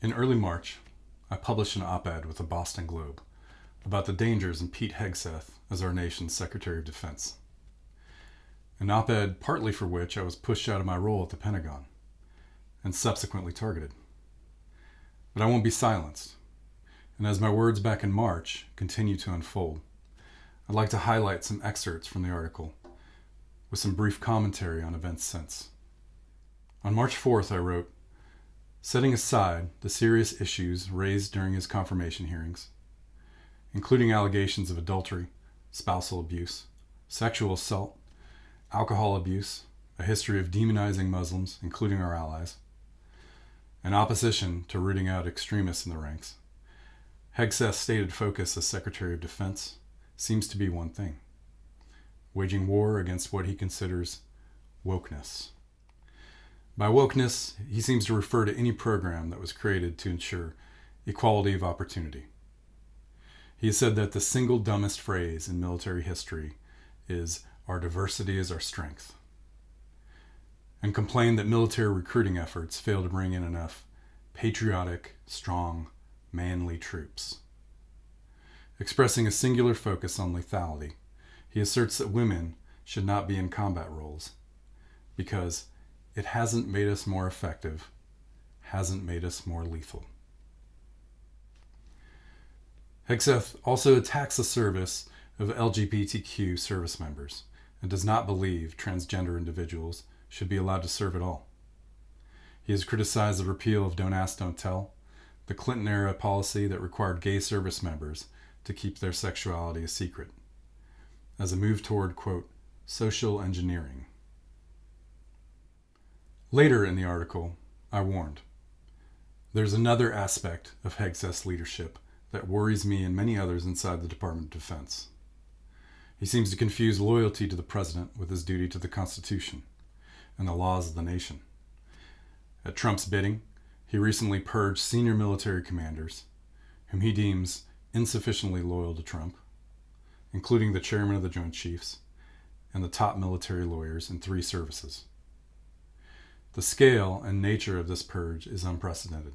In early March, I published an op-ed with the Boston Globe about the dangers in Pete Hegseth as our nation's Secretary of Defense. An op-ed partly for which I was pushed out of my role at the Pentagon and subsequently targeted. But I won't be silenced, and as my words back in March continue to unfold, I'd like to highlight some excerpts from the article with some brief commentary on events since. On March 4th, I wrote, setting aside the serious issues raised during his confirmation hearings, including allegations of adultery, spousal abuse, sexual assault, alcohol abuse, a history of demonizing Muslims, including our allies, and opposition to rooting out extremists in the ranks, Hegseth's stated focus as Secretary of Defense seems to be one thing: waging war against what he considers wokeness. By wokeness, he seems to refer to any program that was created to ensure equality of opportunity. He has said that the single dumbest phrase in military history is "our diversity is our strength," and complained that military recruiting efforts fail to bring in enough patriotic, strong, manly troops. Expressing a singular focus on lethality, he asserts that women should not be in combat roles because it hasn't made us more effective, hasn't made us more lethal. Hegseth also attacks the service of LGBTQ service members and does not believe transgender individuals should be allowed to serve at all. He has criticized the repeal of Don't Ask, Don't Tell, the Clinton-era policy that required gay service members to keep their sexuality a secret, as a move toward, quote, social engineering. Later in the article, I warned, there's another aspect of Hegseth's leadership that worries me and many others inside the Department of Defense. He seems to confuse loyalty to the president with his duty to the Constitution and the laws of the nation. At Trump's bidding, he recently purged senior military commanders, whom he deems insufficiently loyal to Trump, including the chairman of the Joint Chiefs and the top military lawyers in 3 services. The scale and nature of this purge is unprecedented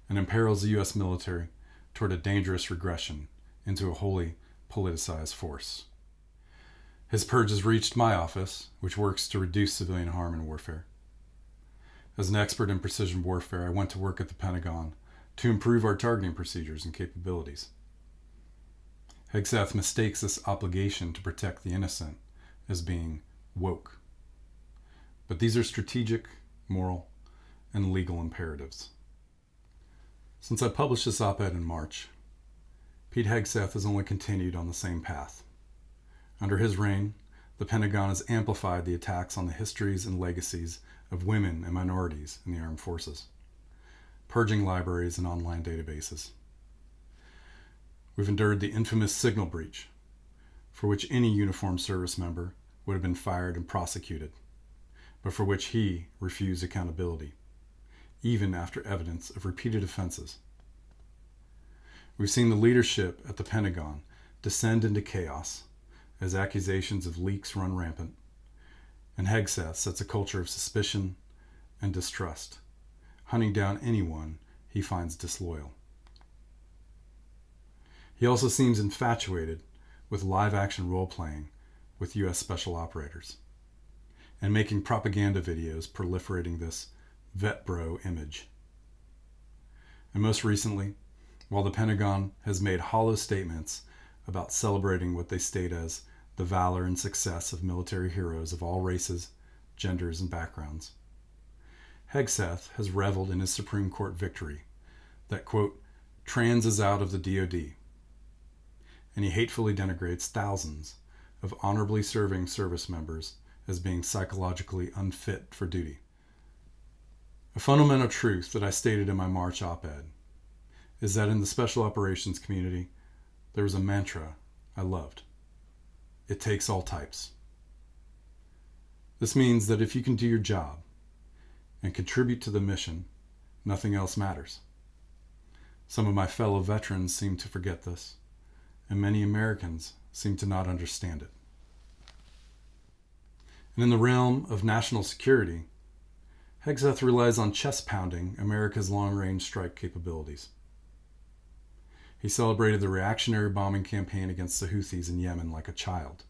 and imperils the U.S. military toward a dangerous regression into a wholly politicized force. His purge has reached my office, which works to reduce civilian harm in warfare. As an expert in precision warfare, I went to work at the Pentagon to improve our targeting procedures and capabilities. Hegseth mistakes this obligation to protect the innocent as being woke. But these are strategic, moral, and legal imperatives. Since I published this op-ed in March, Pete Hegseth has only continued on the same path. Under his reign, the Pentagon has amplified the attacks on the histories and legacies of women and minorities in the armed forces, purging libraries and online databases. We've endured the infamous signal breach, for which any uniformed service member would have been fired and prosecuted, but for which he refused accountability, even after evidence of repeated offenses. We've seen the leadership at the Pentagon descend into chaos as accusations of leaks run rampant, and Hegseth sets a culture of suspicion and distrust, hunting down anyone he finds disloyal. He also seems infatuated with live-action role-playing with U.S. special operators and making propaganda videos proliferating this vet bro image. And most recently, while the Pentagon has made hollow statements about celebrating what they state as the valor and success of military heroes of all races, genders, and backgrounds, Hegseth has reveled in his Supreme Court victory that, quote, trans is out of the DoD, and he hatefully denigrates thousands of honorably serving service members as being psychologically unfit for duty. A fundamental truth that I stated in my March op-ed is that in the special operations community, there was a mantra I loved. It takes all types. This means that if you can do your job and contribute to the mission, nothing else matters. Some of my fellow veterans seem to forget this, and many Americans seem to not understand it. And in the realm of national security, Hegseth relies on chest-pounding America's long-range strike capabilities. He celebrated the reactionary bombing campaign against the Houthis in Yemen like a child,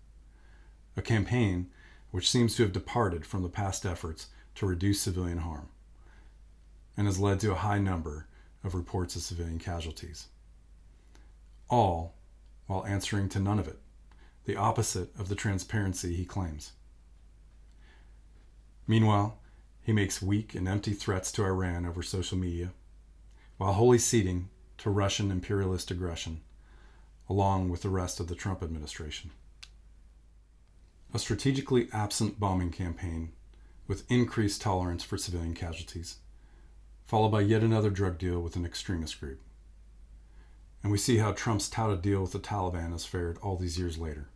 a campaign which seems to have departed from the past efforts to reduce civilian harm, and has led to a high number of reports of civilian casualties. All while answering to none of it, the opposite of the transparency he claims. Meanwhile, he makes weak and empty threats to Iran over social media, while wholly ceding to Russian imperialist aggression, along with the rest of the Trump administration. A strategically absent bombing campaign with increased tolerance for civilian casualties, followed by yet another drug deal with an extremist group. And we see how Trump's touted deal with the Taliban has fared all these years later.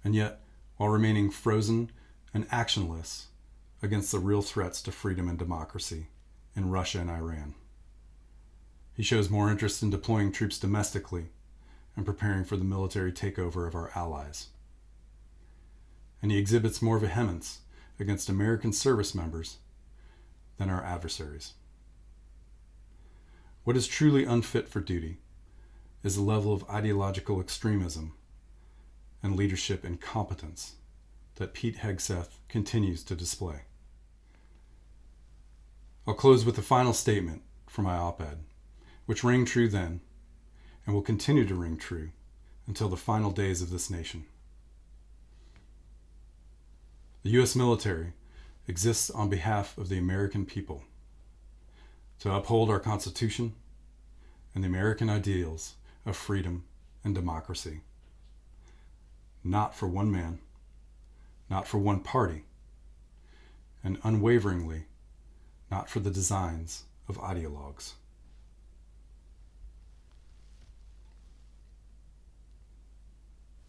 And yet, while remaining frozen and actionless against the real threats to freedom and democracy in Russia and Iran, he shows more interest in deploying troops domestically and preparing for the military takeover of our allies. And he exhibits more vehemence against American service members than our adversaries. What is truly unfit for duty is the level of ideological extremism and leadership incompetence that Pete Hegseth continues to display. I'll close with a final statement from my op-ed, which rang true then and will continue to ring true until the final days of this nation. The U.S. military exists on behalf of the American people to uphold our Constitution and the American ideals of freedom and democracy. Not for one man, not for one party, and unwaveringly not for the designs of ideologues.